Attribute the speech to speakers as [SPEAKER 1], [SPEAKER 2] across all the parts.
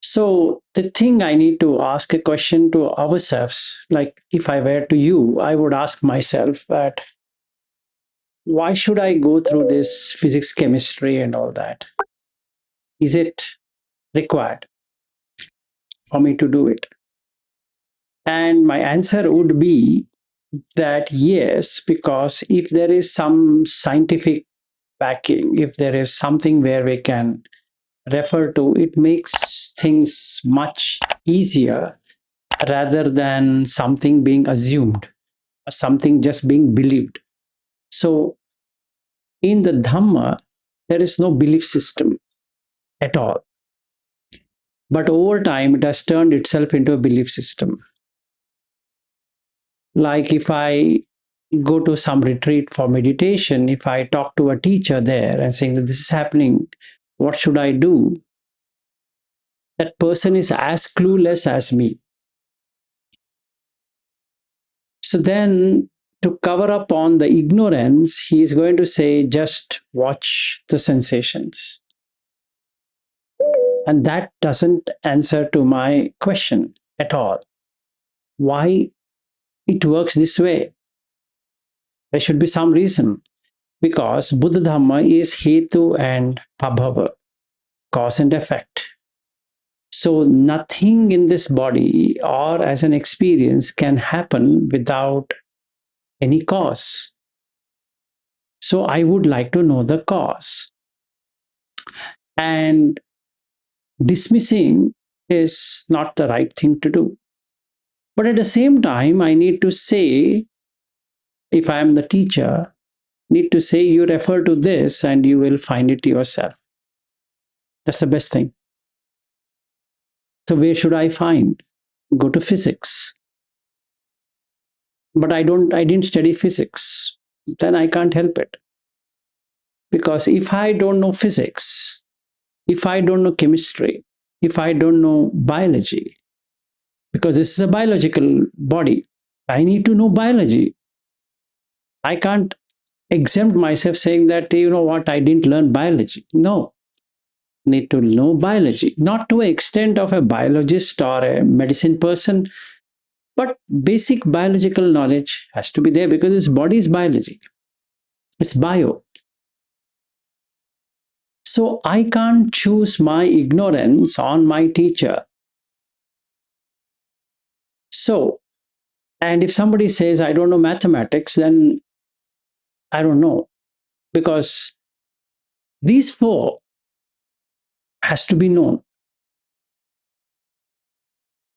[SPEAKER 1] So the thing I need to ask a question to ourselves, like if I were to you, I would ask myself that why should I go through this physics, chemistry, and all that? Is it required for me to do it? And my answer would be that yes, because if there is some scientific backing, if there is something where we can refer to, it makes things much easier rather than something being assumed, something just being believed. So in the Dhamma, there is no belief system at all. But over time, it has turned itself into a belief system. Like if I go to some retreat for meditation, if I talk to a teacher there and saying that this is happening, what should I do? That person is as clueless as me. So then, to cover up on the ignorance, he is going to say, just watch the sensations. And that doesn't answer to my question at all. Why it works this way? There should be some reason. Because Buddha Dharma is Hetu and Pabhava, cause and effect. So nothing in this body or as an experience can happen without any cause. So I would like to know the cause. And dismissing is not the right thing to do. But at the same time, I need to say, if I am the teacher, need to say you refer to this and you will find it yourself. That's the best thing. So where should I find? Go to physics. But I didn't study physics. Then I can't help it. Because if I don't know physics, if I don't know chemistry, if I don't know biology, because this is a biological body, I need to know biology. I can't exempt myself saying that, you know what, I didn't learn biology. No, need to know biology, not to an extent of a biologist or a medicine person, but basic biological knowledge has to be there because this body is biology. It's bio. So I can't choose my ignorance on my teacher. So, and if somebody says, I don't know mathematics, then I don't know. Because these four has to be known.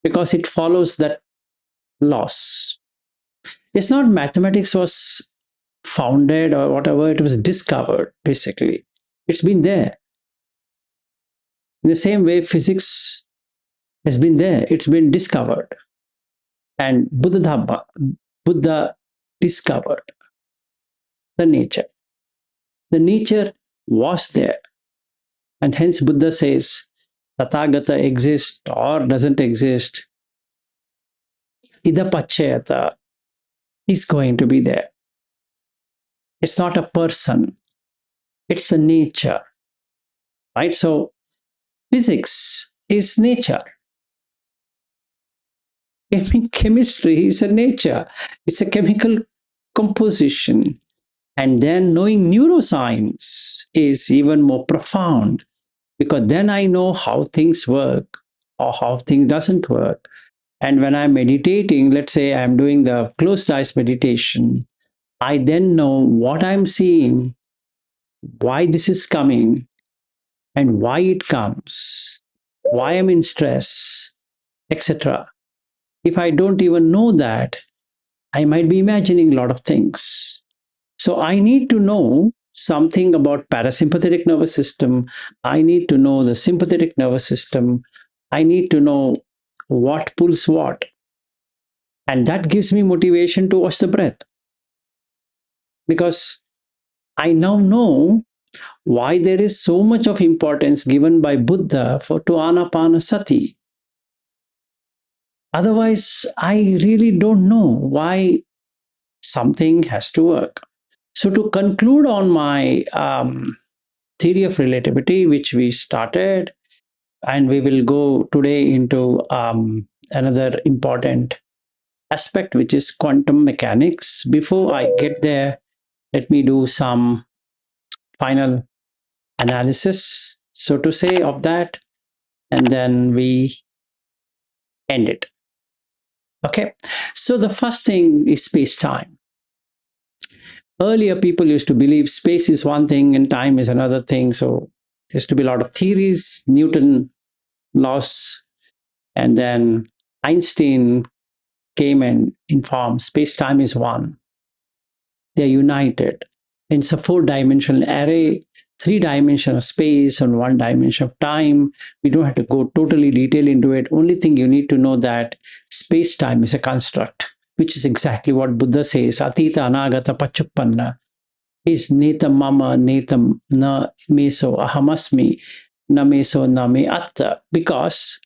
[SPEAKER 1] Because it follows that laws. It's not mathematics was founded or whatever, it was discovered, basically. It's been there. In the same way, physics has been there, it's been discovered. And Buddha Dharma, Buddha discovered the nature. The nature was there. And hence Buddha says, Tathagata exists or doesn't exist. Idapachayata is going to be there. It's not a person, it's a nature. Right? So physics is nature. Chemistry is a nature. It's a chemical composition. And then knowing neuroscience is even more profound because then I know how things work or how things doesn't work. And when I'm meditating, let's say I'm doing the closed eyes meditation, I then know what I'm seeing, why this is coming, and why it comes, why I'm in stress, etc. If I don't even know that, I might be imagining a lot of things. So I need to know something about parasympathetic nervous system. I need to know the sympathetic nervous system. I need to know what pulls what. And that gives me motivation to watch the breath. Because I now know why there is so much of importance given by Buddha to anapanasati. Otherwise, I really don't know why something has to work. So to conclude on my theory of relativity, which we started, and we will go today into another important aspect, which is quantum mechanics. Before I get there, let me do some final analysis, so to say, of that, and then we end it. Okay, so the first thing is space time. Earlier, people used to believe space is one thing and time is another thing. So there used to be a lot of theories, Newton laws, and then Einstein came and informed space time is one. They're united. It's a four-dimensional array, three-dimension of space and one dimension of time. We don't have to go totally detail into it. Only thing you need to know that space-time is a construct, which is exactly what Buddha says. Atita anagata pachuppanna is netam mama netam na meso ahamasmi na meso na me atta, because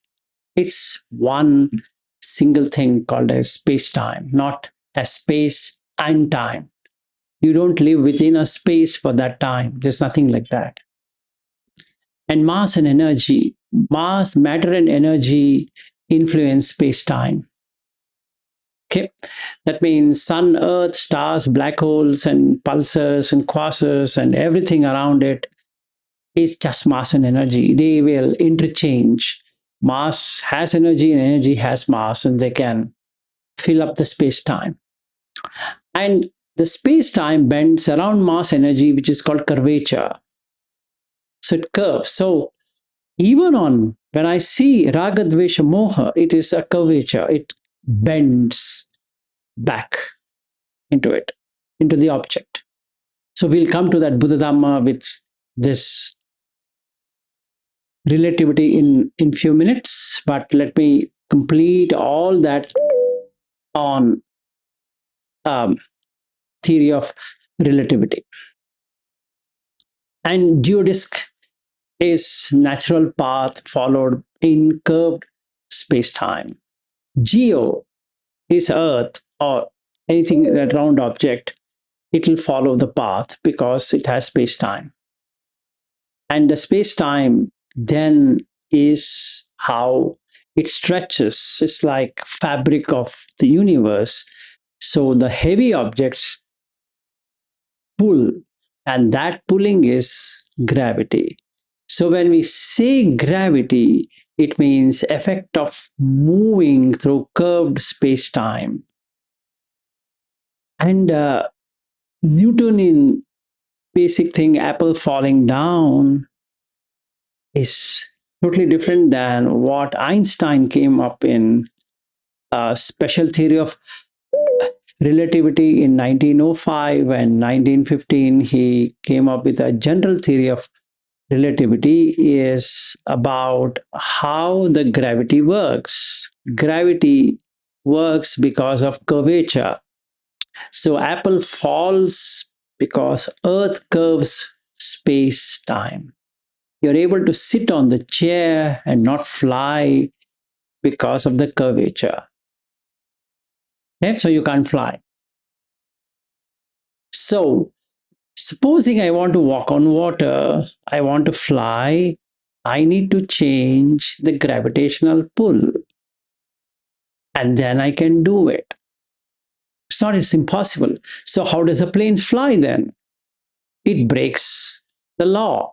[SPEAKER 1] it's one single thing called as space-time, not as space and time. You don't live within a space for that time. There's nothing like that. And mass and energy, mass, matter, and energy influence space time. Okay, that means sun, earth, stars, black holes, and pulsars and quasars and everything around it is just mass and energy. They will interchange. Mass has energy and energy has mass, and they can fill up the space time. And the space time bends around mass energy, which is called curvature. So it curves. So even on when I see raga, dvesha, moha, it is a curvature. It bends back into it, into the object. So we'll come to that Buddha Dharma with this relativity in few minutes. But let me complete all that on theory of relativity. And geodisc is natural path followed in curved space-time. Geo is Earth or anything that round object. It will follow the path because it has space-time. And the space-time then is how it stretches. It's like fabric of the universe. So the heavy objects pull, and that pulling is gravity. So when we say gravity, it means effect of moving through curved space-time. And Newtonian basic thing, apple falling down, is totally different than what Einstein came up in special theory of relativity in 1905 and 1915. He came up with a general theory of relativity is about how the gravity works. Gravity works because of curvature. So apple falls because earth curves space-time. You're able to sit on the chair and not fly because of the curvature. Okay? So you can't fly. So supposing I want to walk on water, I want to fly, I need to change the gravitational pull. And then I can do it. It's impossible. So how does a plane fly then? It breaks the law.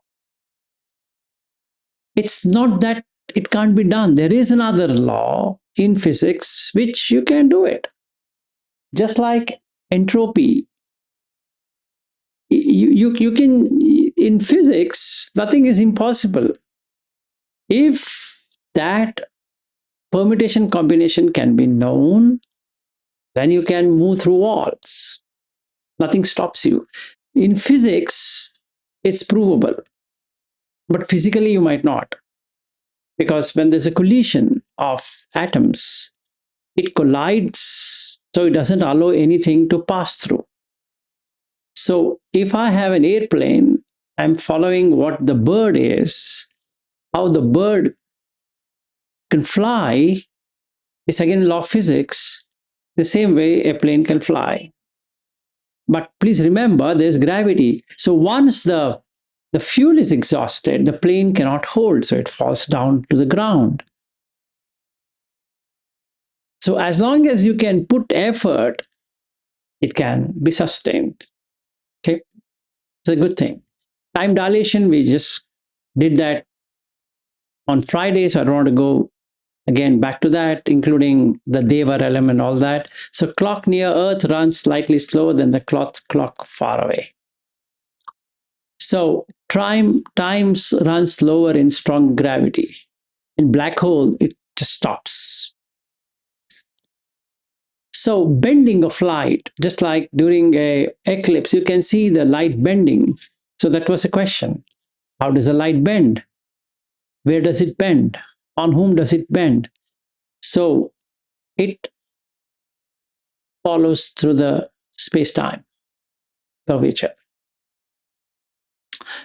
[SPEAKER 1] It's not that it can't be done. There is another law in physics which you can do it. Just like entropy. You can, in physics, nothing is impossible. If that permutation combination can be known, then you can move through walls. Nothing stops you. In physics, it's provable, but physically you might not. Because when there's a collision of atoms, it collides, so it doesn't allow anything to pass through. So if I have an airplane, I'm following what the bird is, how the bird can fly is again law of physics, the same way a plane can fly. But please remember, there's gravity. So once the The fuel is exhausted, the plane cannot hold, so it falls down to the ground. So as long as you can put effort, it can be sustained. Okay, it's a good thing. Time dilation, we just did that on Friday, so I don't want to go again back to that, including the Deva realm and all that. So clock near Earth runs slightly slower than the clock far away. So times run slower in strong gravity. In black hole, it just stops. So bending of light, just like during a eclipse, you can see the light bending. So that was a question. How does a light bend? Where does it bend? On whom does it bend? So it follows through the space-time curvature.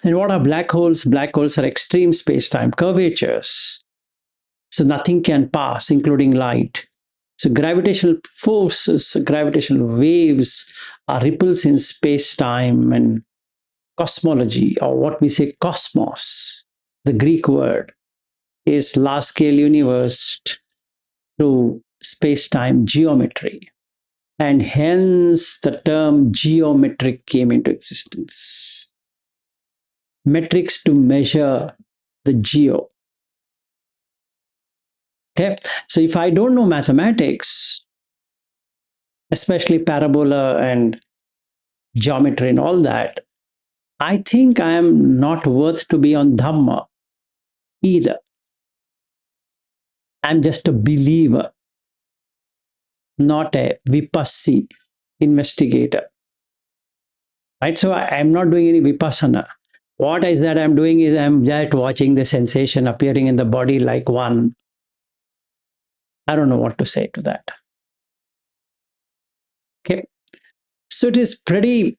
[SPEAKER 1] And what are black holes? Black holes are extreme space-time curvatures. So nothing can pass, including light. So gravitational forces, gravitational waves are ripples in space-time and cosmology, or what we say cosmos. The Greek word is large-scale universe through space-time geometry. And hence the term geometric came into existence. Metrics to measure the geo. Okay, so if I don't know mathematics, especially parabola and geometry and all that, I think I am not worth to be on Dhamma either. I'm just a believer, not a vipassi investigator. Right? So I'm not doing any vipassana. What is that I'm doing is I'm just watching the sensation appearing in the body like one. I don't know what to say to that. Okay. So it is pretty,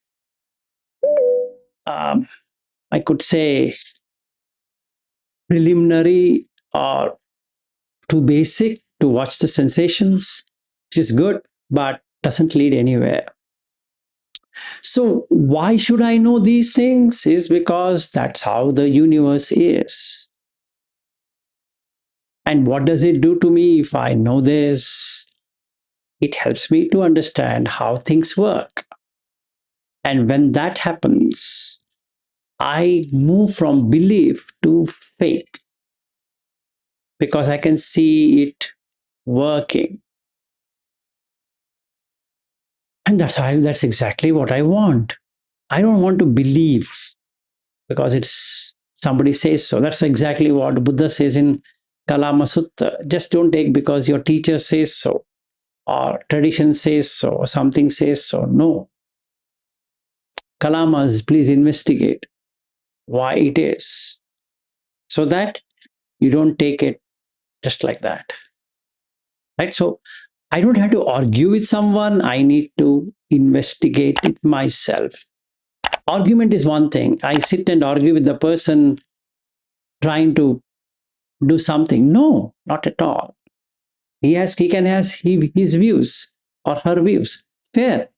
[SPEAKER 1] I could say, preliminary or too basic to watch the sensations, which is good, but doesn't lead anywhere. So why should I know these things? Is because that's how the universe is. And what does it do to me if I know this? It helps me to understand how things work. And when that happens, I move from belief to faith because I can see it working. And that's exactly what I want. I don't want to believe because it's somebody says so. That's exactly what Buddha says in Kalama Sutta. Just don't take because your teacher says so, or tradition says so, or something says so. No. Kalamas, please investigate why it is, so that you don't take it just like that. Right? So I don't have to argue with someone. I need to investigate it myself. Argument is one thing. I sit and argue with the person trying to do something. No, not at all. He can have his views or her views. Fair.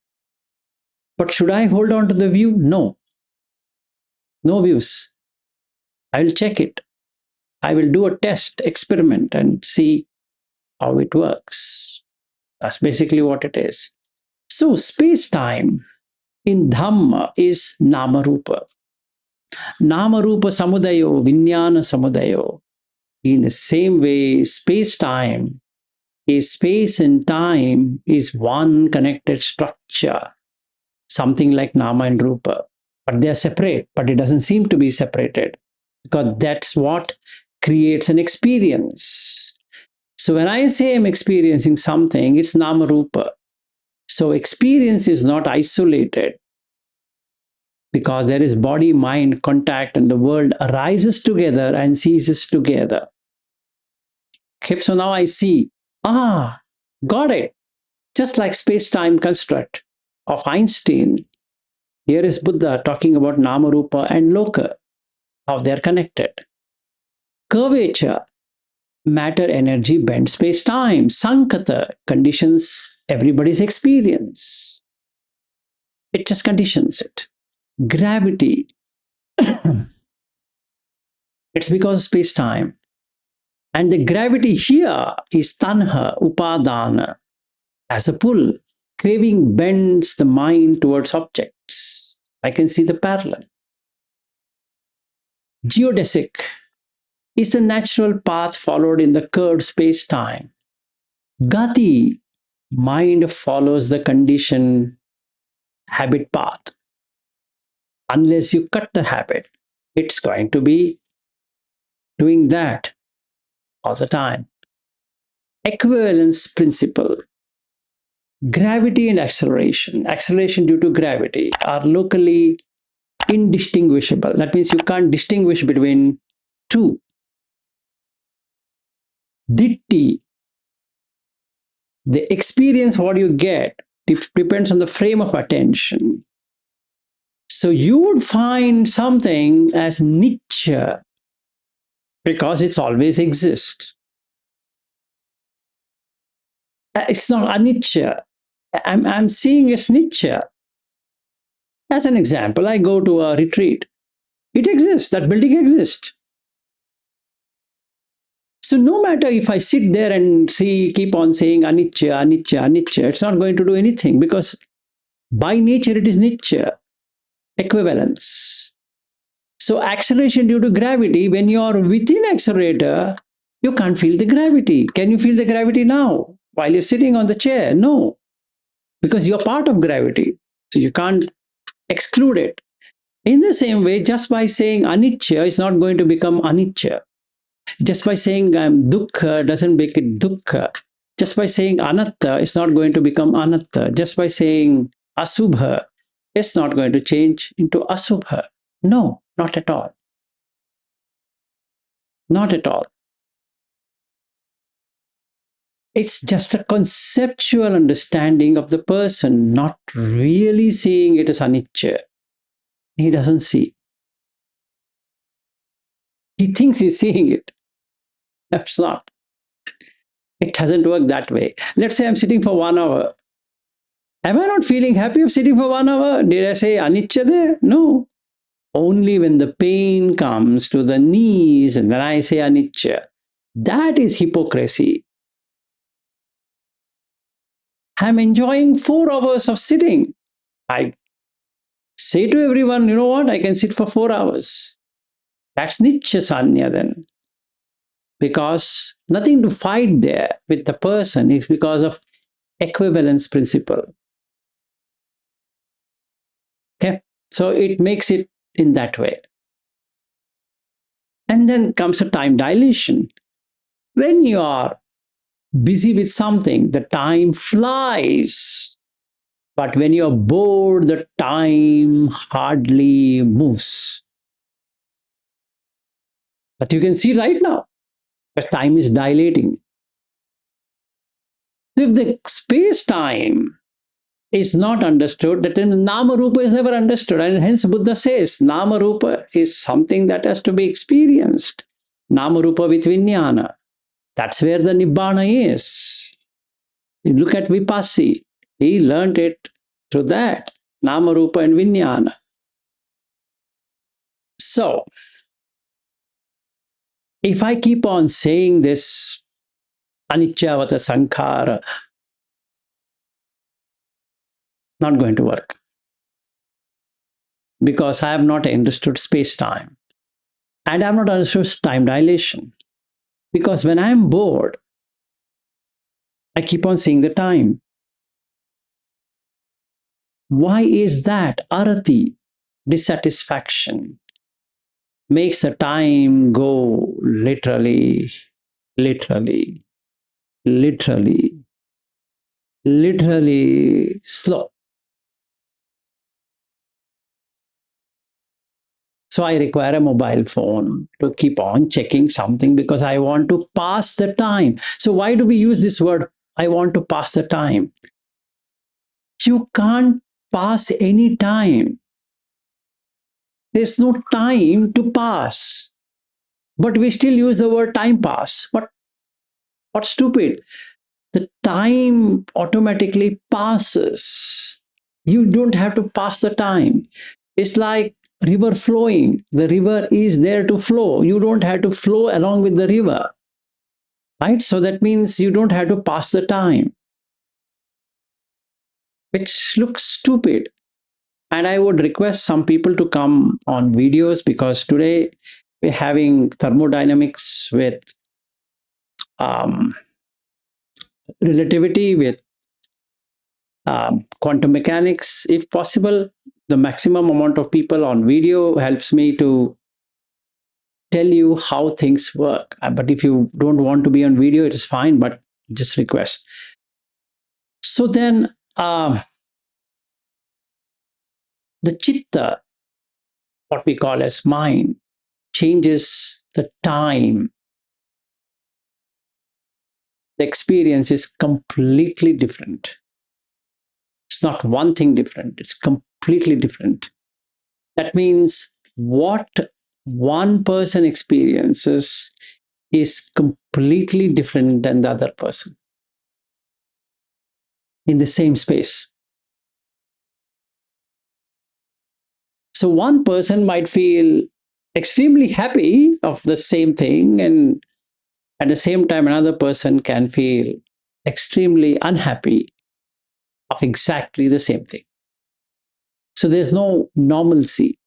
[SPEAKER 1] But should I hold on to the view? No. No views. I will check it. I will do a test experiment and see how it works. That's basically what it is. So space-time in Dhamma is Nama-Rupa. Nama-Rupa Samudayo, Vijnana Samudayo. In the same way, space-time is space and time is one connected structure, something like Nama and Rupa. But they are separate, but it doesn't seem to be separated because that's what creates an experience. So when I say I'm experiencing something, it's Nama-Rupa. So experience is not isolated because there is body-mind contact and the world arises together and ceases together. Okay, so now I see, got it. Just like space-time construct of Einstein, here is Buddha talking about Namarupa and Loka, how they're connected. Curvature, matter, energy, bend space-time. Sankata conditions everybody's experience. It just conditions it. Gravity It's because of space-time. And the gravity here is tanha, upadana, as a pull. Craving bends the mind towards objects. I can see the parallel. Geodesic is the natural path followed in the curved space-time. Gati, mind follows the conditioned habit path. Unless you cut the habit, it's going to be doing that all the time. Equivalence principle. Gravity and acceleration due to gravity are locally indistinguishable. That means you can't distinguish between two. Ditti, the experience what you get, it depends on the frame of attention. So you would find something as niche because it's always exists. It's not anicca. I'm seeing as niche. As an example, I go to a retreat. It exists. That building exists. So no matter if I sit there and keep on saying anicca, anicca, anicca, it's not going to do anything because by nature it is niche, equivalence. So acceleration due to gravity, when you are within accelerator, you can't feel the gravity. Can you feel the gravity now while you're sitting on the chair? No, because you're part of gravity. So you can't exclude it. In the same way, just by saying anicca is not going to become anicca. Just by saying I'm dukkha doesn't make it dukkha. Just by saying anatta, it's not going to become anatta. Just by saying asubha, it's not going to change into asubha. No, not at all. Not at all. It's just a conceptual understanding of the person, not really seeing it as anicca. He doesn't see. He thinks he's seeing it. That's not. It doesn't work that way. Let's say I'm sitting for 1 hour. Am I not feeling happy of sitting for 1 hour? Did I say anicca there? No. Only when the pain comes to the knees and then I say anicca. That is hypocrisy. I'm enjoying 4 hours of sitting. I say to everyone, you know what? I can sit for 4 hours. That's nichya sanya then. Because nothing to fight there with the person is because of equivalence principle. Okay? So it makes it in that way. And then comes a time dilation. When you are busy with something, the time flies. But when you're bored, the time hardly moves. But you can see right now, the time is dilating. So if the space-time is not understood, that then Namarupa is never understood. And hence Buddha says, Namarupa is something that has to be experienced. Namarupa with Vijnana. That's where the Nibbana is. You look at Vipassi. He learned it through that. Namarupa and Vijnana. So, if I keep on saying this anicca-vata sankhara, not going to work. Because I have not understood space-time. And I have not understood time dilation. Because when I am bored, I keep on seeing the time. Why is that? Arati, dissatisfaction, makes the time go literally, literally, literally, literally slow. So I require a mobile phone to keep on checking something because I want to pass the time. So why do we use this word, I want to pass the time? You can't pass any time. There's no time to pass. But we still use the word time pass. What stupid. The time automatically passes. You don't have to pass the time. It's like river flowing. The river is there to flow. You don't have to flow along with the river, right? So that means you don't have to pass the time, which looks stupid. And I would request some people to come on videos, because today we're having thermodynamics with um, relativity, with quantum mechanics. If possible, the maximum amount of people on video helps me to tell you how things work. But if you don't want to be on video, it is fine, but just request. So then the chitta, what we call as mind, changes the time. The experience is completely different. It's not one thing different, it's completely different. That means what one person experiences is completely different than the other person in the same space. So one person might feel extremely happy of the same thing, and at the same time, another person can feel extremely unhappy of exactly the same thing. So there's no normalcy.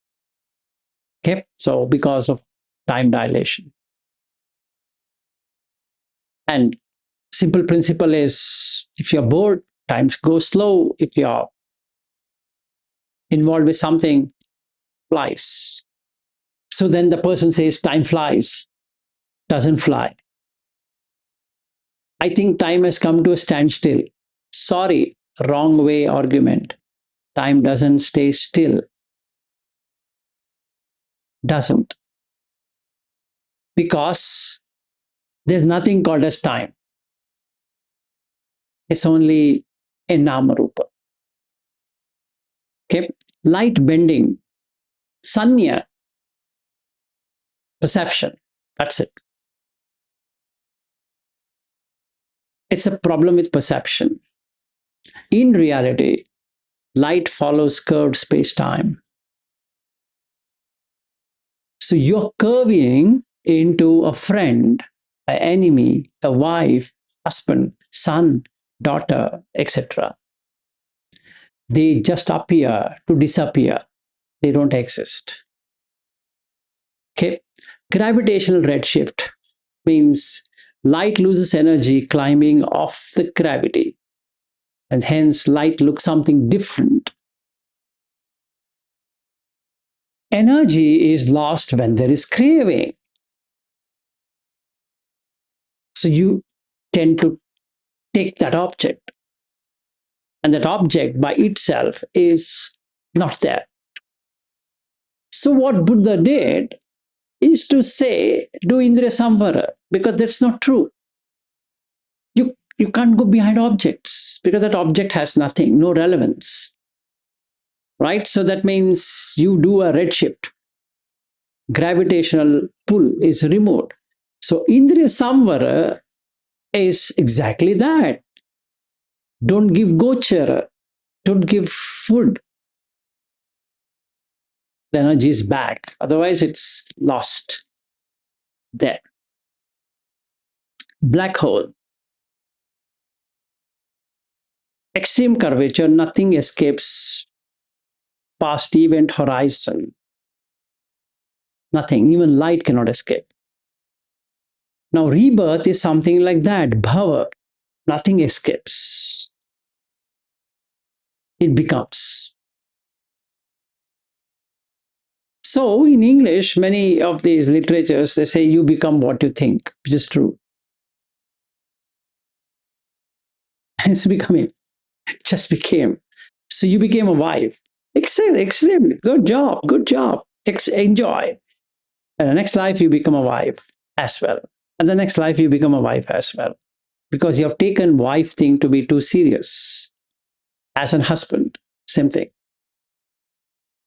[SPEAKER 1] Okay, so because of time dilation. And simple principle is, if you're bored, time goes slow. If you're involved with something, flies. So then the person says time flies, doesn't fly. I think time has come to a standstill. Sorry, wrong way argument. Time doesn't stay still. Doesn't. Because there's nothing called as time. It's only a Namarupa. Okay? Light bending, sanya, perception. That's it. It's a problem with perception. In reality, light follows curved space-time. So you're curving into a friend, an enemy, a wife, husband, son, daughter, etc. They just appear to disappear. They don't exist. Okay. Gravitational redshift means light loses energy climbing off the gravity, and hence light looks something different. Energy is lost when there is craving. So you tend to take that object, and that object by itself is not there. So what Buddha did is to say, do Indriya Samvara, because that's not true. You can't go behind objects, because that object has nothing, no relevance. Right? So that means you do a redshift. Gravitational pull is removed. So Indriya Samvara is exactly that. Don't give gochara. Don't give food. The energy is back. Otherwise, it's lost there. Black hole. Extreme curvature, nothing escapes past event horizon. Nothing, even light cannot escape. Now, rebirth is something like that. Bhava, nothing escapes. It becomes. So, in English, many of these literatures, they say you become what you think, which is true. It's becoming. It just became. So, you became a wife. Excellent, excellent. Good job, good job. Enjoy. And the next life, you become a wife as well. And the next life, you become a wife as well. Because you have taken wife thing to be too serious. As a husband, same thing.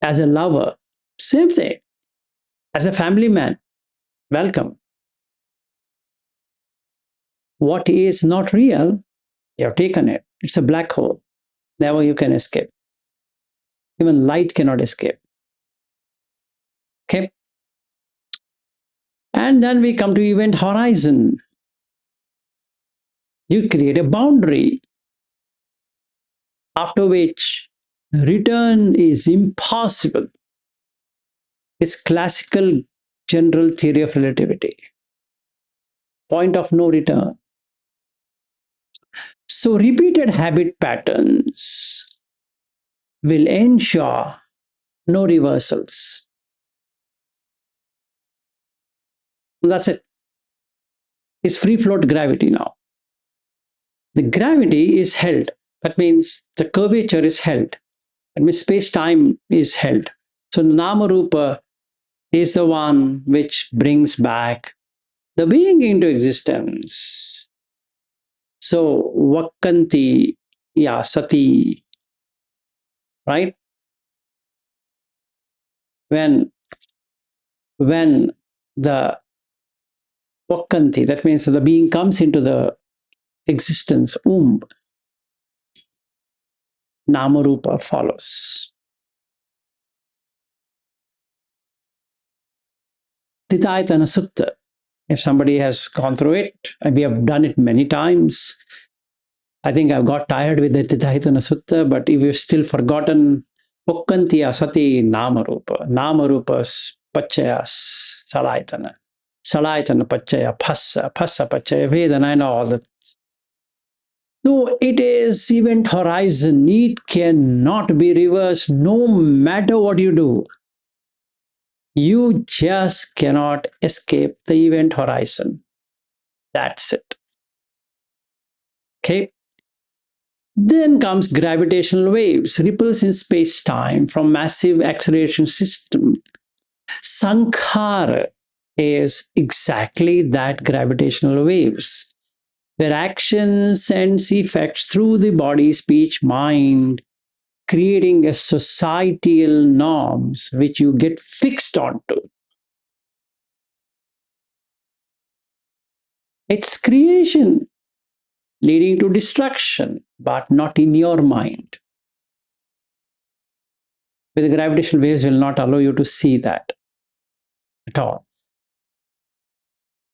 [SPEAKER 1] As a lover, same thing. As a family man, welcome. What is not real, you have taken it. It's a black hole. Never you can escape. Even light cannot escape. Okay. And then we come to event horizon. You create a boundary after which return is impossible. It's classical general theory of relativity. Point of no return. So repeated habit patterns will ensure no reversals. That's it. It's free float gravity now. The gravity is held. That means the curvature is held. That means space time is held. So Namarupa is the one which brings back the being into existence. So Vakanti, yeah, sati, right? When when the Vakanti, that means the being comes into the existence, Namarupa follows. Titayatana Sutta. If somebody has gone through it, and we have done it many times, I think I've got tired with the Titayatana Sutta, but if you've still forgotten, Ukkantiya Sati Namarupa, Namarupas Pachayas Salayatana, Salayatana Pachaya Phassa, Phassa Pachaya Vedana, and all that. So it is event horizon. It cannot be reversed no matter what you do. You just cannot escape the event horizon. That's it. Okay. Then comes gravitational waves, ripples in space-time from massive acceleration system. Sankhara is exactly that gravitational waves, where action sends effects through the body, speech, mind, creating a societal norms which you get fixed onto. It's creation leading to destruction, but not in your mind. With the gravitational waves will not allow you to see that at all.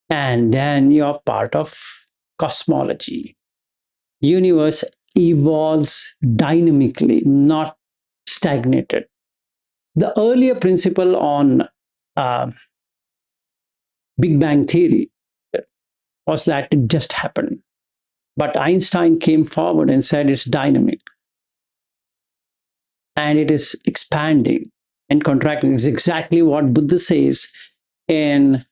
[SPEAKER 1] And then you're part of cosmology. Universe evolves dynamically, not stagnated. The earlier principle on uh, Big Bang theory was that it just happened. But Einstein came forward and said it's dynamic and it is expanding and contracting. It's exactly what Buddha says in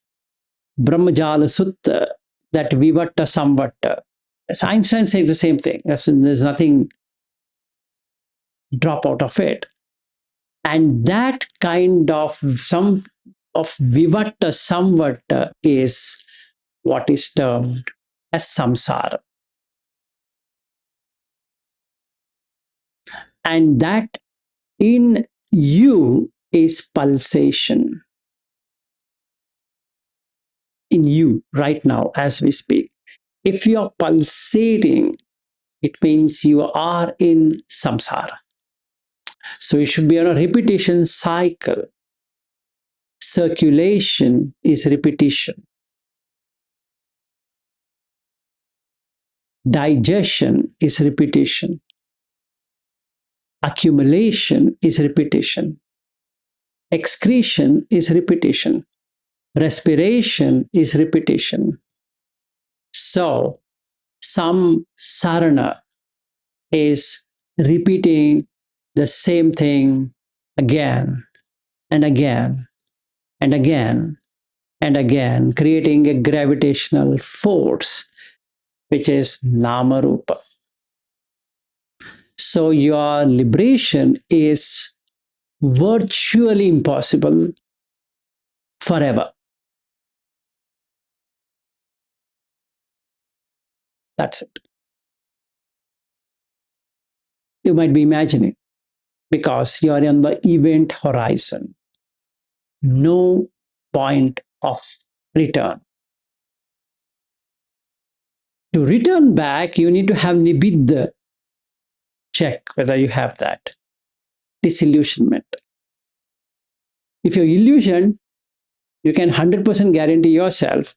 [SPEAKER 1] Brahmajala Sutta, that vivatta samvatta. As Einstein says the same thing. There's nothing drop out of it. And that kind of some of vivatta samvatta is what is termed as samsara. And that in you is pulsation. In you right now as we speak. If you're pulsating, it means you are in samsara. So you should be on a repetition cycle. Circulation is repetition. Digestion is repetition. Accumulation is repetition. Excretion is repetition. Respiration is repetition. So, samsarana is repeating the same thing again and again and again and again, creating a gravitational force, which is Namarupa. So your liberation is virtually impossible forever. That's it. You might be imagining, because you are on the event horizon. No point of return. To return back, you need to have nibbidha. Check whether you have that. Disillusionment. If you're illusion, you can 100% guarantee yourself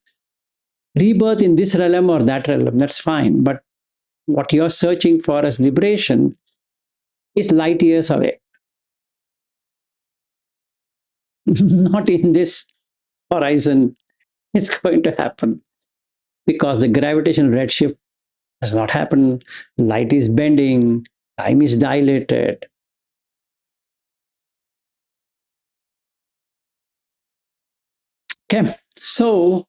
[SPEAKER 1] rebirth in this realm or that realm. That's fine. But what you're searching for as liberation is light years away. Not in this horizon. It's going to happen because the gravitational redshift does not happen. Light is bending, time is dilated. Okay, so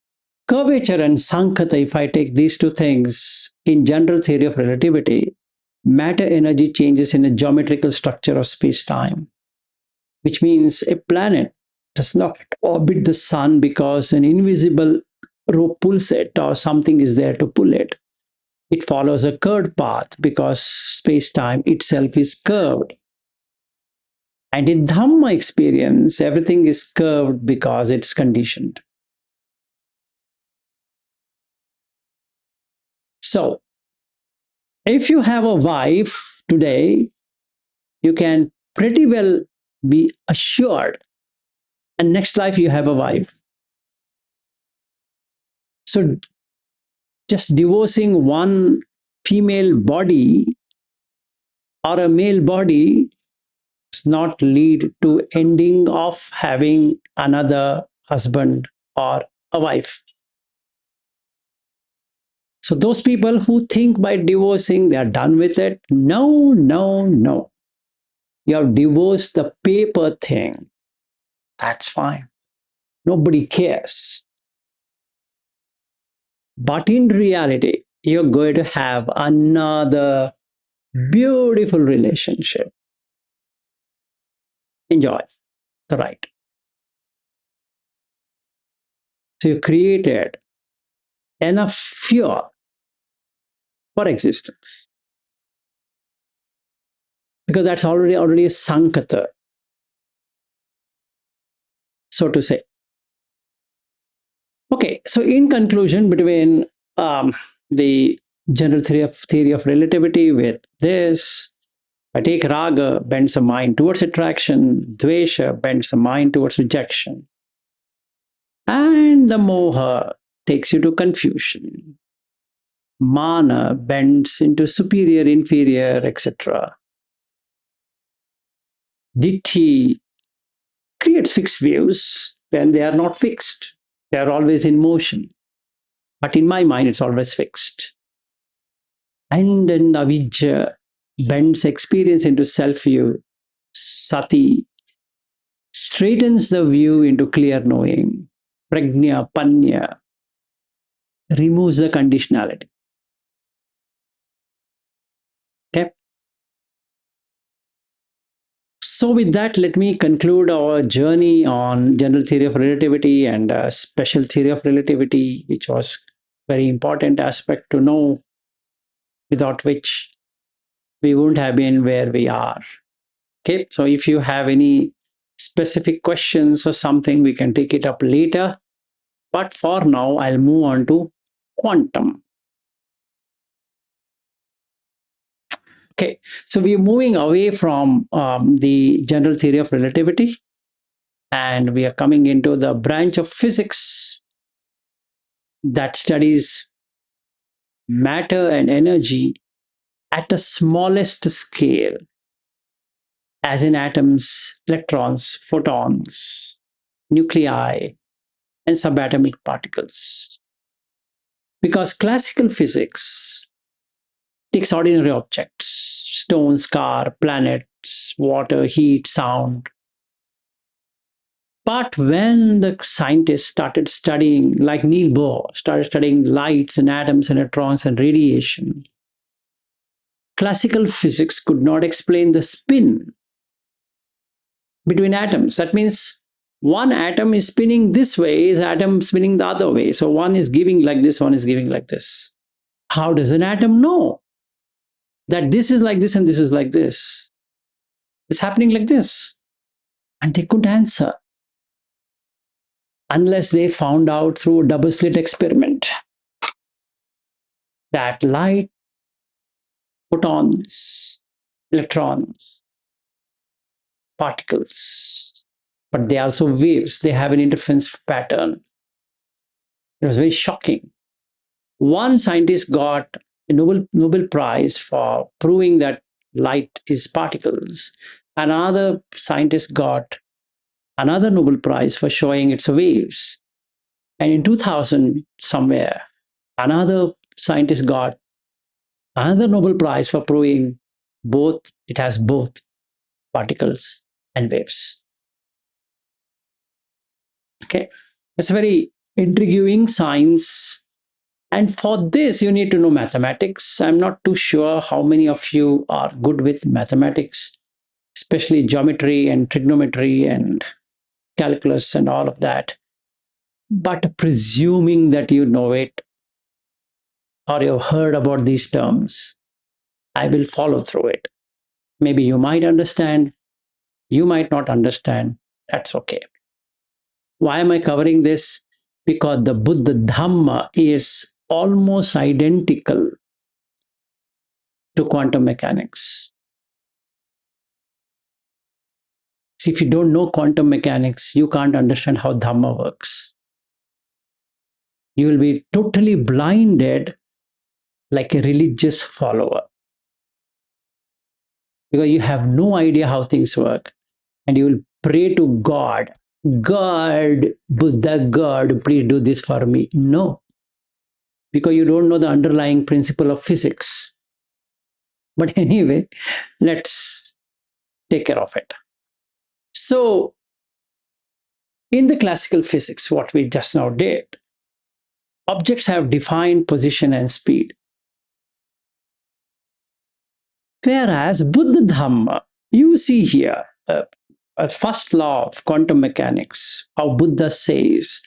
[SPEAKER 1] curvature and sankhata, if I take these two things in general theory of relativity, matter energy changes in a geometrical structure of space time, which means a planet does not orbit the sun because an invisible rope pulls it or something is there to pull it. It follows a curved path because space time itself is curved. And in Dhamma experience, everything is curved because it's conditioned. So, if you have a wife today, you can pretty well be assured, and next life you have a wife. So, just divorcing one female body or a male body does not lead to ending of having another husband or a wife. So those people who think by divorcing they are done with it, no, no, no. You have divorced the paper thing. That's fine. Nobody cares. But in reality, you're going to have another beautiful relationship. Enjoy the ride. So you created enough fuel for existence. Because that's already a sankata, so to say. Okay, so in conclusion, between the general theory of relativity with this, I take raga bends the mind towards attraction, dvesha bends the mind towards rejection, and the moha takes you to confusion. Mana bends into superior, inferior, etc. Ditti creates fixed views when they are not fixed. They are always in motion. But in my mind, it's always fixed. And then avijja bends experience into self-view. Sati straightens the view into clear knowing. Prajna, panya removes the conditionality. Okay. So with that, let me conclude our journey on general theory of relativity and special theory of relativity, which was very important aspect to know, without which we wouldn't have been where we are. Okay, so if you have any specific questions or something, we can take it up later. But for now, I'll move on to quantum. Okay, so we're moving away from the general theory of relativity, and we are coming into the branch of physics that studies matter and energy at the smallest scale, as in atoms, electrons, photons, nuclei, and subatomic particles. Because classical physics takes ordinary objects, stones, car, planets, water, heat, sound. But when the scientists started studying, like Niels Bohr, started studying lights and atoms and electrons and radiation, classical physics could not explain the spin between atoms. That means one atom is spinning this way, is atom spinning the other way. So one is giving like this, one is giving like this. How does an atom know that this is like this and this is like this? It's happening like this. And they couldn't answer unless they found out through a double slit experiment that light, photons, electrons, particles but they are also waves. They have an interference pattern. It was very shocking. One scientist got a Nobel Prize for proving that light is particles. Another scientist got another Nobel Prize for showing it's waves. And in 2000, somewhere, another scientist got another Nobel Prize for proving it has both particles and waves. Okay, it's a very intriguing science. And for this, you need to know mathematics. I'm not too sure how many of you are good with mathematics, especially geometry and trigonometry and calculus and all of that. But presuming that you know it or you've heard about these terms, I will follow through it. Maybe you might understand, you might not understand. That's okay. Why am I covering this? Because the Buddha Dharma is almost identical to quantum mechanics. See, if you don't know quantum mechanics, you can't understand how Dhamma works. You will be totally blinded like a religious follower because you have no idea how things work. And you will pray to God, God, Buddha, God, please do this for me. No, because you don't know the underlying principle of physics. But anyway, let's take care of it. So, in the classical physics, what we just now did, objects have defined position and speed. Whereas Buddha Dharma, you see here, a first law of quantum mechanics, how Buddha says,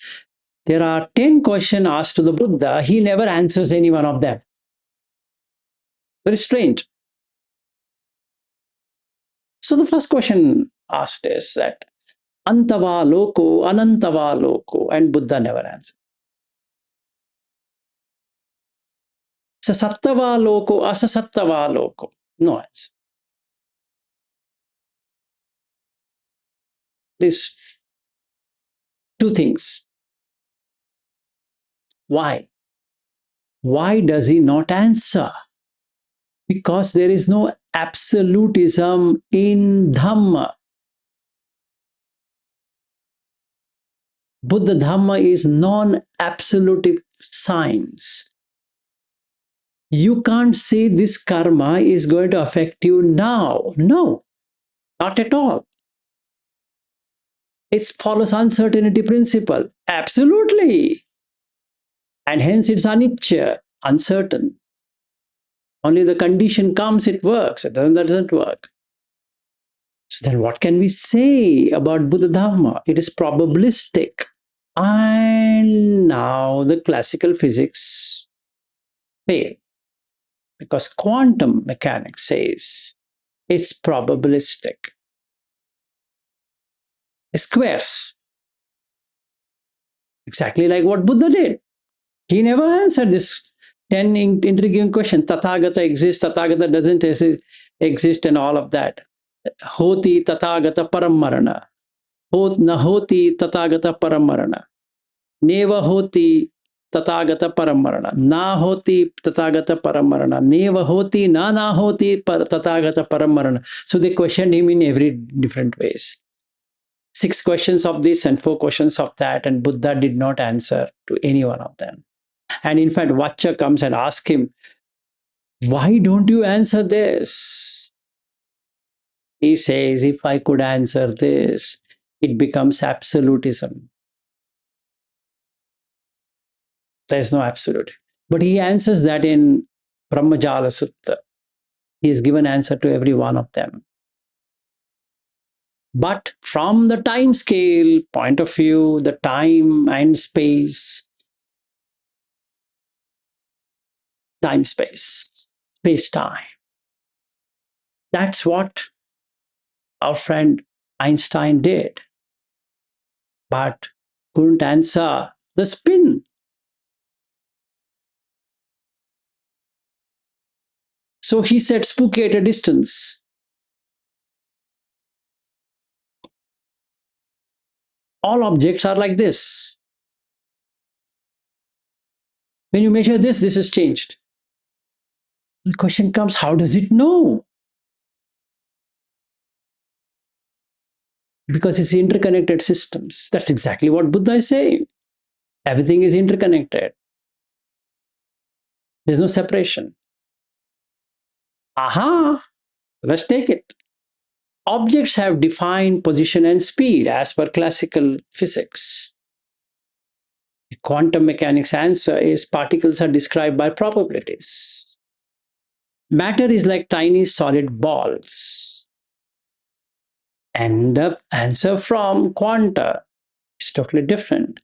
[SPEAKER 1] there are 10 questions asked to the Buddha, he never answers any one of them. Very strange. So the first question asked is that, Antava loko, anantava loko, and Buddha never answered. Sasattava loko, asasattava loko, no answer. These two things. Why? Why does he not answer? Because there is no absolutism in Dhamma. Buddha Dhamma is non-absolute science. You can't say this karma is going to affect you now. No, not at all. It follows uncertainty principle. Absolutely. And hence it's anicca, uncertain. Only the condition comes, it works. It doesn't work. So then what can we say about Buddha Dharma? It is probabilistic. And now the classical physics fail. Because quantum mechanics says it's probabilistic. Squares. Exactly like what Buddha did. He never answered this 10 intriguing question. Tathagata exists, Tathagata doesn't exist, and all of that. Hoti Tathagata Paramarana. Nahoti Tathagata Paramarana. Neva hoti Tathagata Paramarana. Na hoti Tathagata Paramarana. Neva hoti na hoti Tathagata Paramarana. So they questioned him in every different ways. 6 questions of this and 4 questions of that, and Buddha did not answer to any one of them. And in fact, Vacha comes and asks him, why don't you answer this? He says, if I could answer this, it becomes absolutism. There's no absolute. But he answers that in Brahmajala Sutta. He has given answer to every one of them. But from the time scale point of view, the time and space, space-time, that's what our friend Einstein did, but couldn't answer the spin. So he said, spooky at a distance. All objects are like this. When you measure this, this is changed. The question comes, how does it know? Because it's interconnected systems. That's exactly what Buddha is saying. Everything is interconnected. There's no separation. Aha! Let's take it. Objects have defined position and speed as per classical physics. The quantum mechanics answer is particles are described by probabilities. Matter is like tiny solid balls. And the answer from quanta is totally different.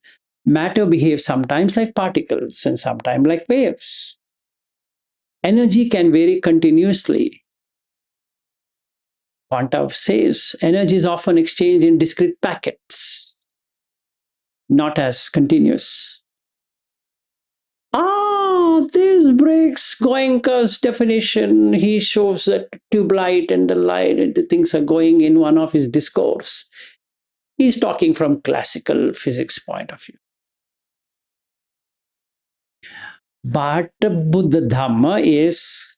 [SPEAKER 1] Matter behaves sometimes like particles and sometimes like waves. Energy can vary continuously. Quanta says energy is often exchanged in discrete packets, not as continuous. This breaks Goenka's definition. He shows that tube light and the light and the things are going in one of his discourse. He's talking from classical physics point of view. But Buddha Dharma is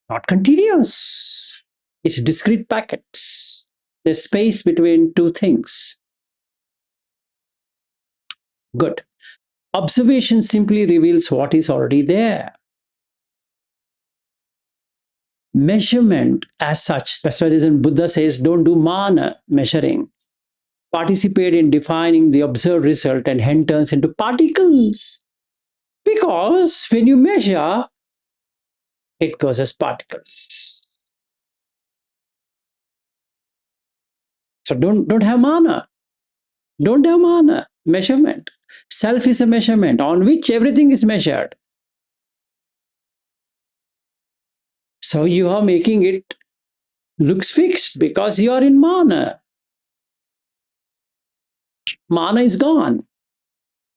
[SPEAKER 1] not continuous. It's discrete packets. There's space between two things. Good. Observation simply reveals what is already there. Measurement as such, that's why reason Buddha says don't do mana measuring. Participate in defining the observed result and hence turns into particles. Because when you measure, it goes as particles. So don't have mana. Don't have mana. Measurement. Self is a measurement on which everything is measured. So you are making it looks fixed because you are in mana. Mana is gone.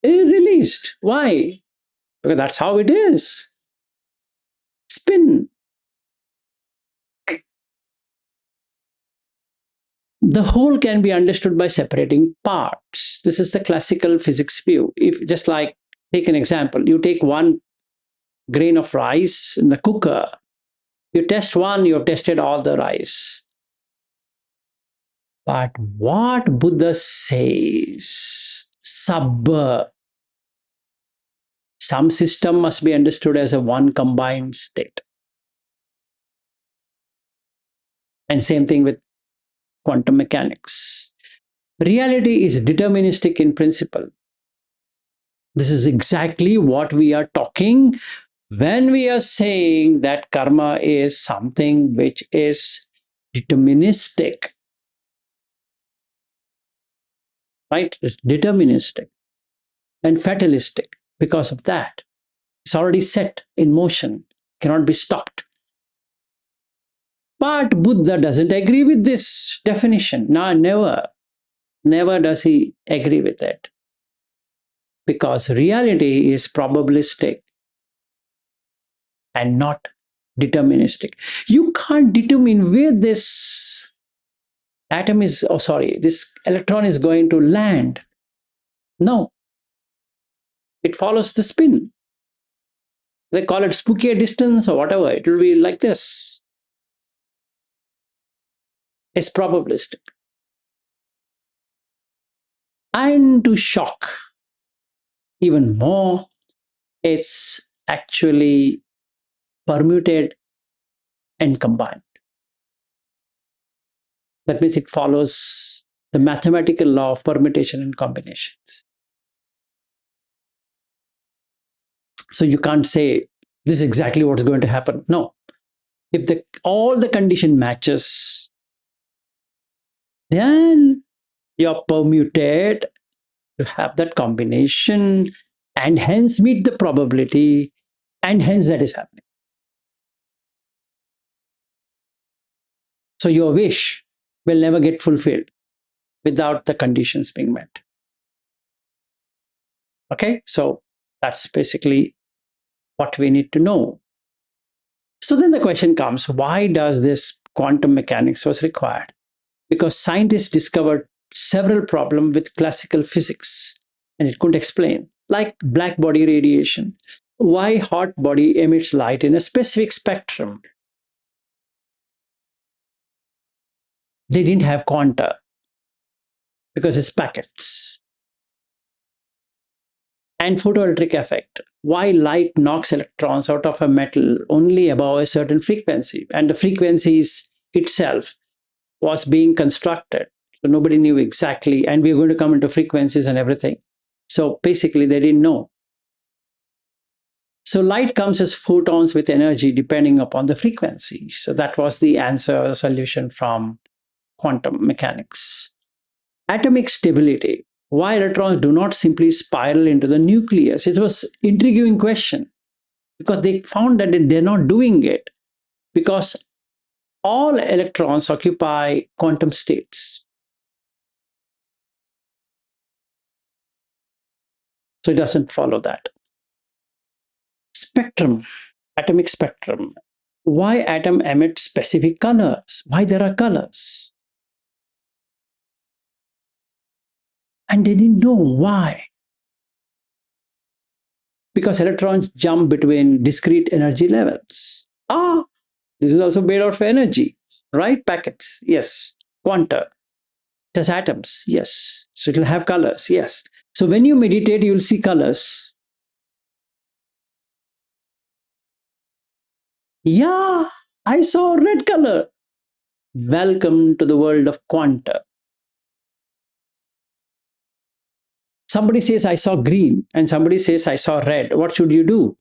[SPEAKER 1] It is released. Why? Because that's how it is. Spin. The whole can be understood by separating parts. This is the classical physics view. If just like take an example, you take one grain of rice in the cooker, you test one, you have tested all the rice. But what Buddha says, sabba, some system must be understood as a one combined state. And same thing with quantum mechanics. Reality is deterministic in principle. This is exactly what we are talking when we are saying that karma is something which is deterministic. Right? It's deterministic and fatalistic because of that. It's already set in motion, cannot be stopped. But Buddha doesn't agree with this definition. No, never does he agree with it. Because reality is probabilistic and not deterministic. You can't determine where this atom is, this electron is going to land. No. It follows the spin. They call it spooky distance or whatever. It will be like this. It's probabilistic. And to shock even more, it's actually permuted and combined. That means it follows the mathematical law of permutation and combinations. So you can't say this is exactly what's going to happen. No. If all the condition matches, then you're permuted to have that combination and hence meet the probability and hence that is happening. So your wish will never get fulfilled without the conditions being met. Okay, so that's basically what we need to know. So then the question comes, why does this quantum mechanics was required? Because scientists discovered several problems with classical physics, and it couldn't explain, like black body radiation. Why hot body emits light in a specific spectrum? They didn't have quanta because it's packets. And photoelectric effect. Why light knocks electrons out of a metal only above a certain frequency, and the frequencies itself was being constructed. So nobody knew exactly, and we are going to come into frequencies and everything. So basically, they didn't know. So light comes as photons with energy depending upon the frequency. So that was the answer, solution from quantum mechanics. Atomic stability. Why electrons do not simply spiral into the nucleus? It was an intriguing question because they found that they're not doing it because all electrons occupy quantum states. So it doesn't follow that. Spectrum, atomic spectrum. Why atom emits specific colors? Why there are colors? And they didn't know why. Because electrons jump between discrete energy levels. This is also made out of energy, right? Packets, yes. Quanta, it has atoms, yes. So it'll have colors, yes. So when you meditate, you'll see colors. Yeah, I saw red color. Welcome to the world of quanta. Somebody says, I saw green, and somebody says, I saw red. What should you do?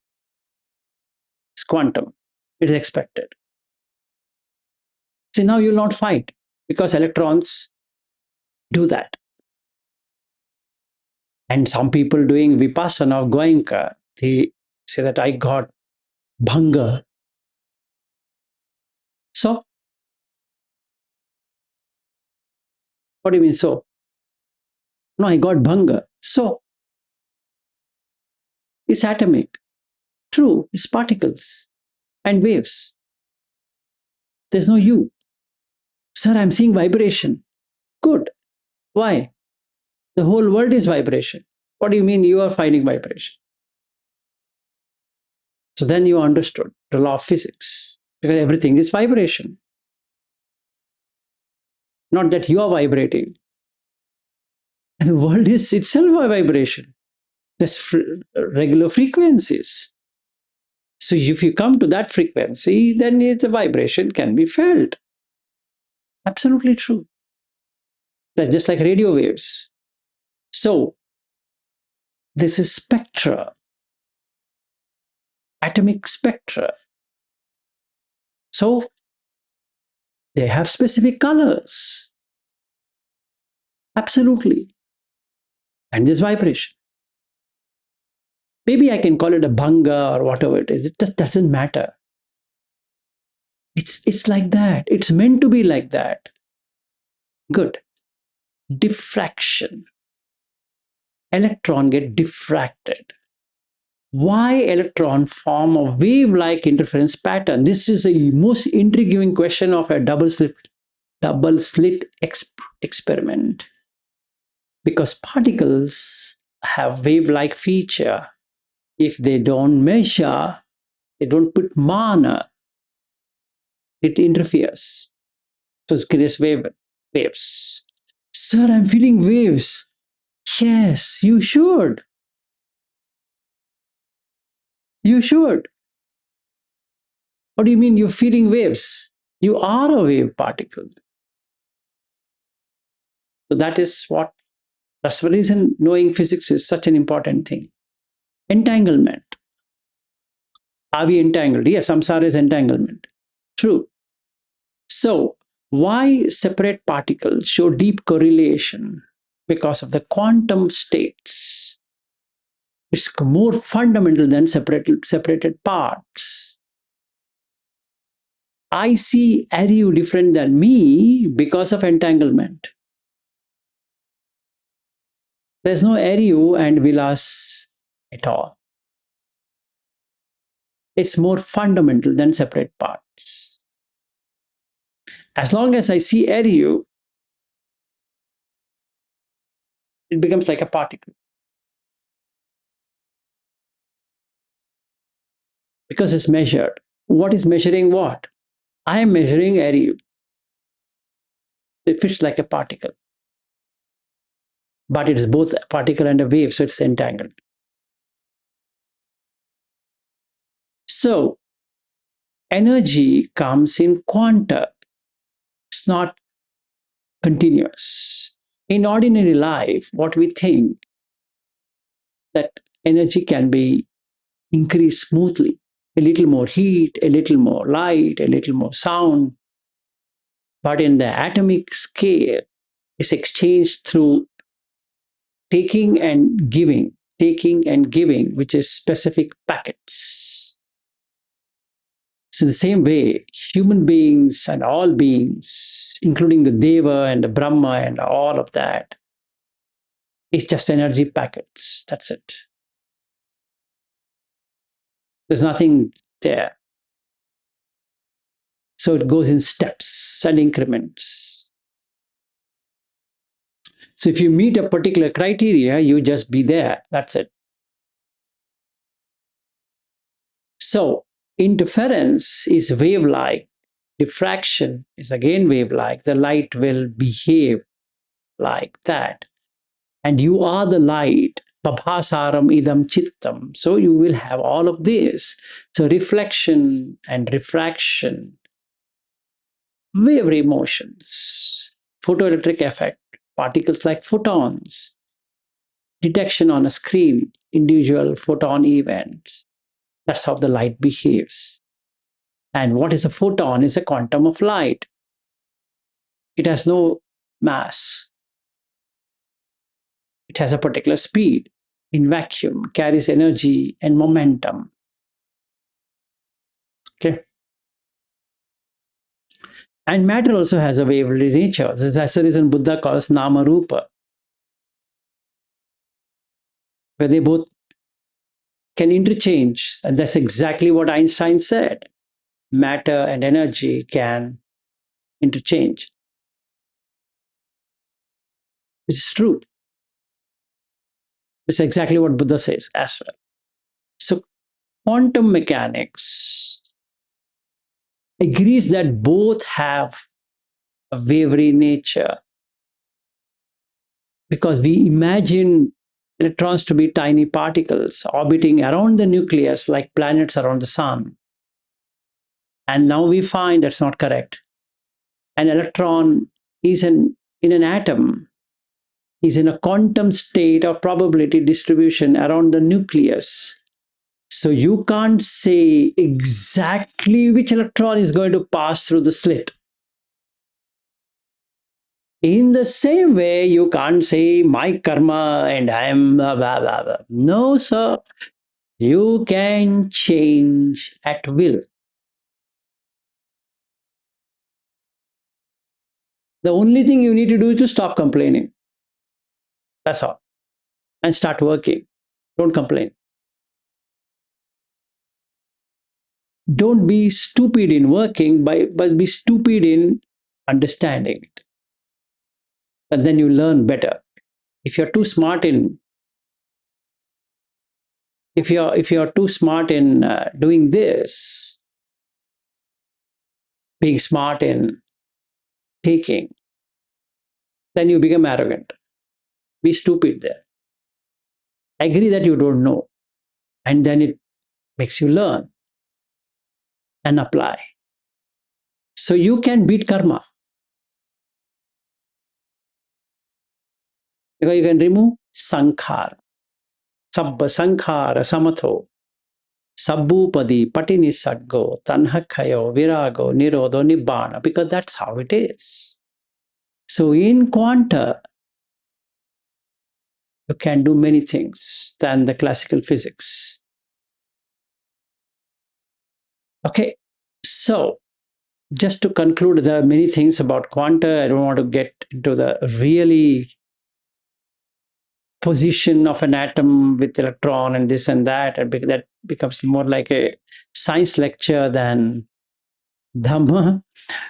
[SPEAKER 1] It's quantum. It is expected. See, now you'll not fight because electrons do that. And some people doing vipassana or goenka, they say that I got bhanga. So, what do you mean so? No, I got bhanga. So, it's atomic. True, it's particles and waves. There's no you. Sir, I'm seeing vibration. Good. Why? The whole world is vibration. What do you mean you are finding vibration? So then you understood the law of physics because everything is vibration. Not that you are vibrating. The world is itself a vibration. There's regular frequencies. So if you come to that frequency, then the vibration can be felt. Absolutely true. That's just like radio waves. So this is spectra, atomic spectra. So they have specific colors. Absolutely. And this vibration. Maybe I can call it a bhanga or whatever it is. It just doesn't matter. It's like that. It's meant to be like that. Good. Diffraction. Electron get diffracted. Why electron form a wave-like interference pattern? This is a most intriguing question of a double slit experiment. Because particles have wave-like feature. If they don't measure, they don't put mana, it interferes. So it creates waves. Sir, I'm feeling waves. Yes, you should. You should. What do you mean you're feeling waves? You are a wave particle. So that's the reason knowing physics is such an important thing. Entanglement. Are we entangled? Yes, samsara is entanglement. True. So, why separate particles show deep correlation? Because of the quantum states. It's more fundamental than separated parts. I see Aryu different than me because of entanglement. There's no Aryu and Vilas at all. It's more fundamental than separate parts. As long as I see Aryu, It becomes like a particle. Because it's measured. What is measuring what? I am measuring area. It fits like a particle, but it is both a particle and a wave, so it's entangled. So energy comes in quanta. It's not continuous. In ordinary life, what we think that energy can be increased smoothly. A little more heat, a little more light, a little more sound. But in the atomic scale, it's exchanged through taking and giving, which is specific packets. So, the same way, human beings and all beings, including the Deva and the Brahma and all of that, is just energy packets. That's it. There's nothing there. So, it goes in steps and increments. So, if you meet a particular criteria, you just be there. That's it. So, interference is wave-like. Diffraction is again wave-like. The light will behave like that. And you are the light. Pabhasaram idam chittam. So you will have all of this. So reflection and refraction, wave motions, photoelectric effect, particles like photons, detection on a screen, individual photon events. That's how the light behaves. And what is a photon? Is a quantum of light. It has no mass. It has a particular speed. In vacuum, carries energy and momentum. Okay. And matter also has a wavery nature. That's the reason Buddha calls Nama-Rupa, where they both can interchange. And that's exactly what Einstein said. Matter and energy can interchange. Which is true. It's exactly what Buddha says as well. So quantum mechanics agrees that both have a wavery nature, because we imagine electrons to be tiny particles orbiting around the nucleus like planets around the sun. And now we find that's not correct. An electron is in an atom, is in a quantum state of probability distribution around the nucleus. So you can't say exactly which electron is going to pass through the slit. In the same way, you can't say my karma and I am blah, blah, blah. No, sir. You can change at will. The only thing you need to do is to stop complaining. That's all. And start working. Don't complain. Don't be stupid in working, but be stupid in understanding it. And then you learn better. If you're too smart in doing this, being smart in taking, then you become arrogant. Be stupid there. Agree that you don't know. And then it makes you learn and apply. So you can beat karma. Because you can remove sankhara. Sabba sankhara samatho. Sabbupadi patini saggo. Tanhakayo virago nirodho nibbana. Because that's how it is. So in quanta, you can do many things than the classical physics. Okay, so just to conclude, there are many things about quanta. I don't want to get into the really position of an atom with electron and this and that. That becomes more like a science lecture than Dhamma.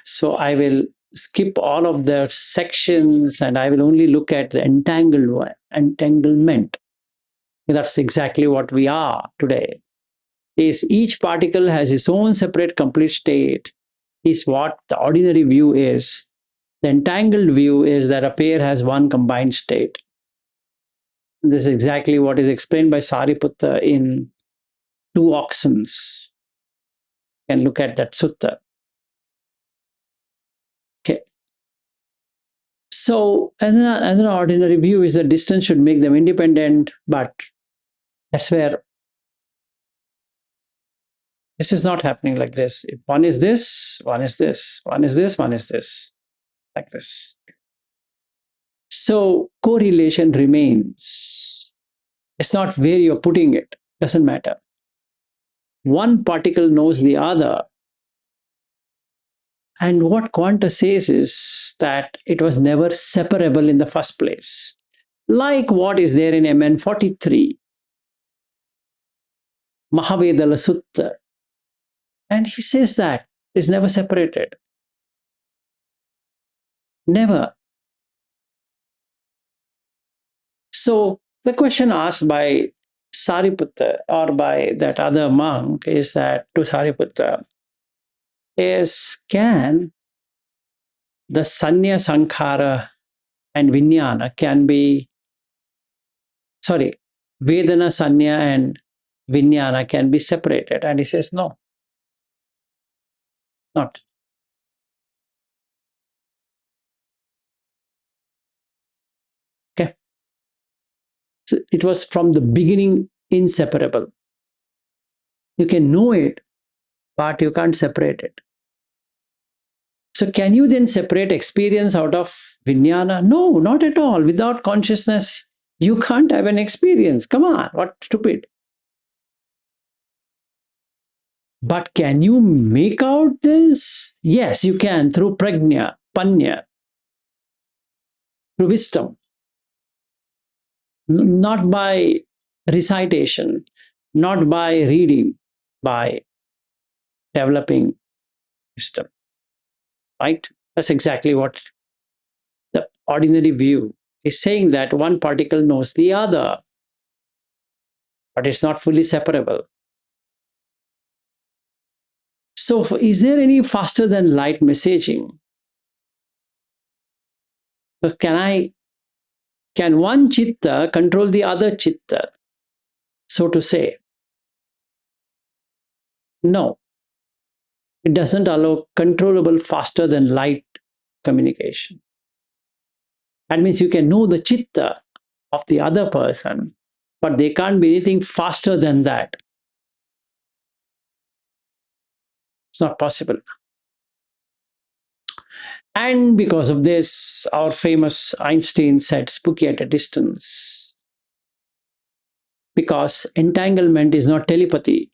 [SPEAKER 1] So I will skip all of the sections and I will only look at the entanglement. That's exactly what we are today. Is each particle has its own separate complete state, is what the ordinary view is. The entangled view is that a pair has one combined state. This is exactly what is explained by Sariputta in Two Oxens. You can look at that sutta. Okay. So another ordinary view is that distance should make them independent, but that's where this is not happening like this. If one is this, one is this, one is this, one is this, like this. So correlation remains. It's not where you're putting it, doesn't matter. One particle knows the other. And what Quanta says is that it was never separable in the first place. Like what is there in MN 43, Mahavedala Sutta. And he says that it's never separated. Never. So the question asked by Sariputta or by that other monk is that to Sariputta is, can the Sanya Sankhara and Vijnana can be, Vedana, Sanya and Vijnana can be separated? And he says, no, not. Okay. So it was from the beginning inseparable. You can know it, but you can't separate it. So can you then separate experience out of Vijnana? No, not at all. Without consciousness, you can't have an experience. Come on, what stupid. But can you make out this? Yes, you can through prajna, panya, through wisdom. Not by recitation, not by reading, by developing wisdom. Right? That's exactly what the ordinary view is saying, that one particle knows the other, but it's not fully separable. So is there any faster than light messaging? So can one chitta control the other chitta, so to say? No. It doesn't allow controllable faster than light communication. That means you can know the chitta of the other person, but there can't be anything faster than that. It's not possible. And because of this, our famous Einstein said, spooky at a distance. Because entanglement is not telepathy.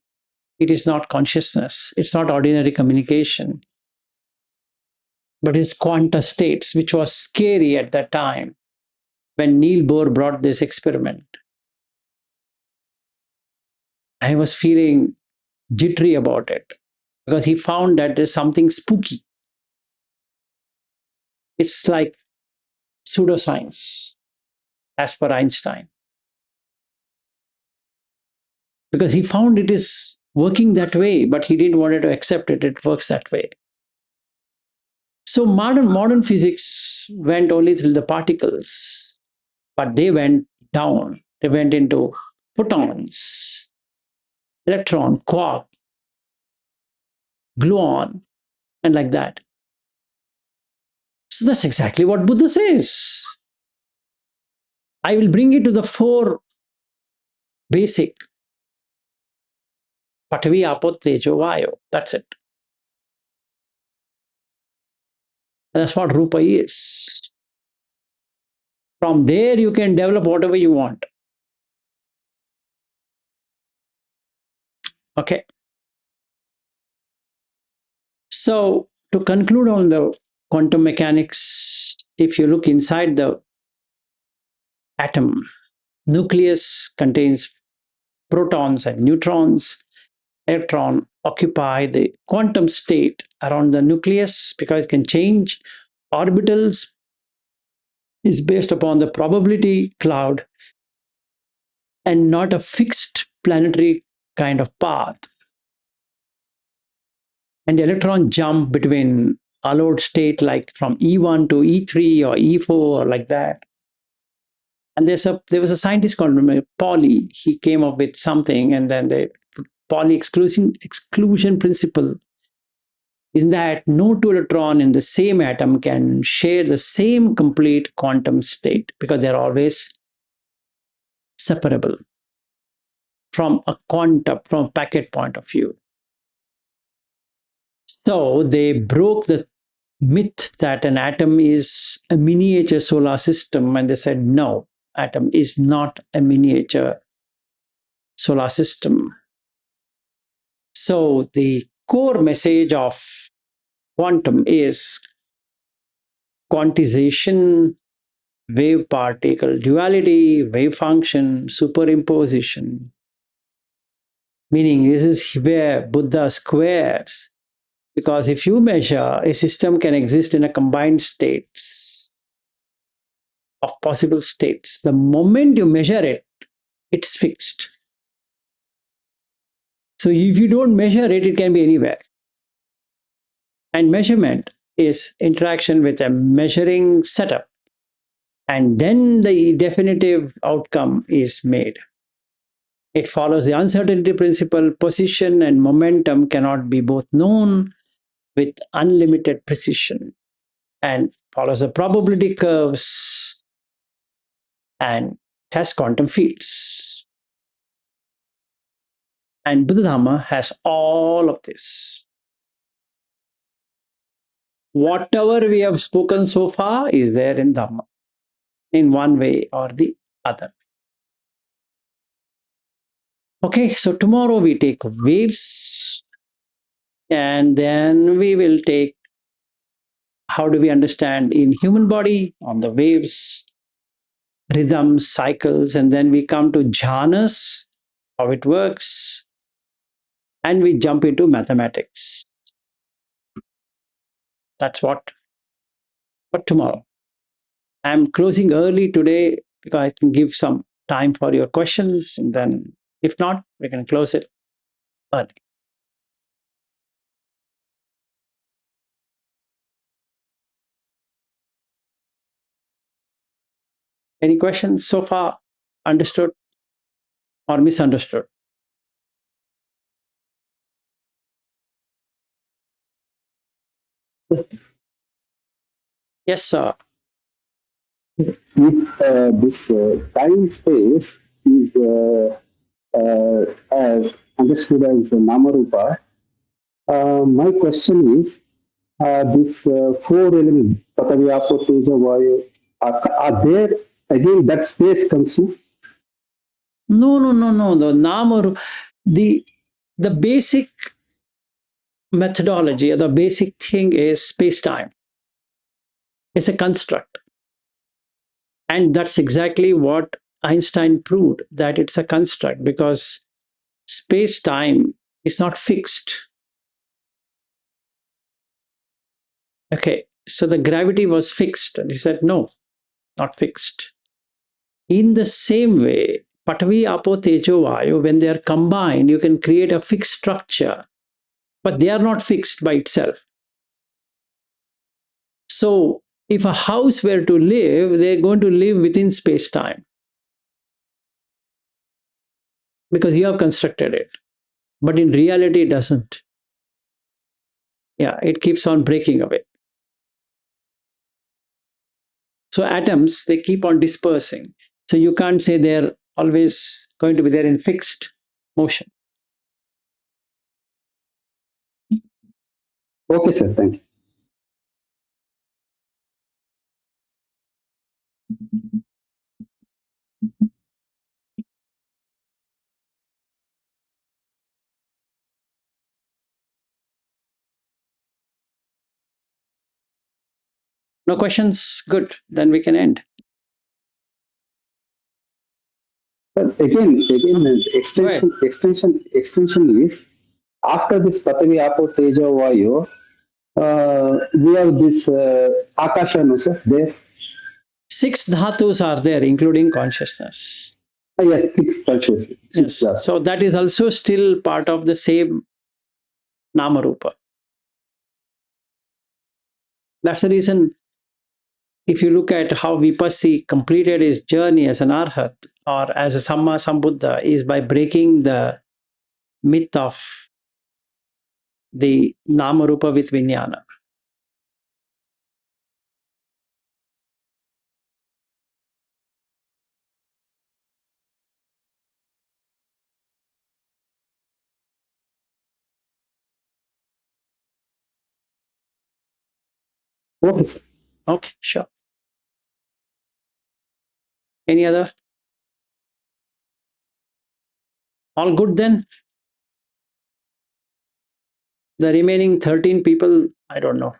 [SPEAKER 1] It is not consciousness. It's not ordinary communication. But it's quanta states, which was scary at that time when Niels Bohr brought this experiment. I was feeling jittery about it because he found that there's something spooky. It's like pseudoscience, as per Einstein. Because he found it is working that way, but he didn't want to accept it. It works that way. So modern physics went only through the particles, but they went down. They went into photons, electron, quark, gluon, and like that. So that's exactly what Buddha says. I will bring you to the four basic Patavi, Apo, Tejo, Vayo. That's it. And that's what Rupa is. From there, you can develop whatever you want. Okay. So, to conclude on the quantum mechanics, if you look inside the atom, nucleus contains protons and neutrons. Electron occupy the quantum state around the nucleus because it can change Orbitals is based upon the probability cloud and not a fixed planetary kind of path. And the electron jump between allowed state like from E1 to E3 or E4 or like that. And there was a scientist called Pauli. He came up with something, and then the Pauli exclusion principle is that no two electron in the same atom can share the same complete quantum state because they're always separable from from a packet point of view. So they broke the myth that an atom is a miniature solar system, and they said no, atom is not a miniature solar system. So the core message of quantum is quantization, wave particle duality, wave function, superimposition. Meaning, this is where Buddha squares. Because if you measure, a system can exist in a combined states of possible states. The moment you measure it, it's fixed. So if you don't measure it, it can be anywhere. And measurement is interaction with a measuring setup. And then the definitive outcome is made. It follows the uncertainty principle. Position and momentum cannot be both known with unlimited precision, and follows the probability curves and has quantum fields. And Buddha Dharma has all of this. Whatever we have spoken so far is there in Dhamma, in one way or the other. Okay, so tomorrow we take waves, and then we will take how do we understand in human body on the waves, rhythms, cycles, and then we come to jhanas, how it works, and we jump into mathematics. That's what for tomorrow. I'm closing early today because I can give some time for your questions, and then if not, we can close it early. Any questions so far? Understood or misunderstood? Yes, sir.
[SPEAKER 2] If this time space is as understood as Namarupa, my question is this four elements, Patavi, Apo, Teja, Vayu, are there again that space consumed?
[SPEAKER 1] No. The Namarupa, the basic methodology or the basic thing is space-time. It's a construct. And that's exactly what Einstein proved, that it's a construct because space-time is not fixed. Okay, so the gravity was fixed. And he said, no, not fixed. In the same way, Patavi, Apo, Tejo, Vayu, when they are combined, you can create a fixed structure, but they are not fixed by itself. So if a house were to live, they're going to live within space-time because you have constructed it. But in reality, it doesn't. Yeah, it keeps on breaking away. So atoms, they keep on dispersing. So you can't say they're always going to be there in fixed motion.
[SPEAKER 2] Okay, sir, thank you.
[SPEAKER 1] No questions? Good. Then we can end.
[SPEAKER 2] But again, extension is after this Patavi, Apo, Teja, Vayu. we have this akasha, no, sir, there.
[SPEAKER 1] 6 dhatus are there, including consciousness.
[SPEAKER 2] Yes, six touches.
[SPEAKER 1] Yes. So that is also still part of the same Namarupa. That's the reason, if you look at how Vipassi completed his journey as an Arhat or as a Samma Sambuddha, is by breaking the myth of the Namarupa with Vijnana.
[SPEAKER 2] Okay, sir.
[SPEAKER 1] Okay, sure. Any other? All good then? The remaining 13 people, I don't know.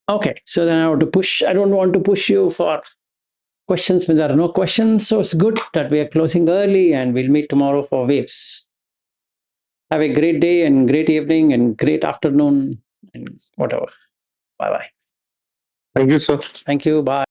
[SPEAKER 1] Okay, so then I want to push. I don't want to push you for questions when there are no questions. So it's good that we are closing early and we'll meet tomorrow for waves. Have a great day and great evening and great afternoon and whatever. Bye bye.
[SPEAKER 3] Thank you, sir.
[SPEAKER 1] Thank you. Bye.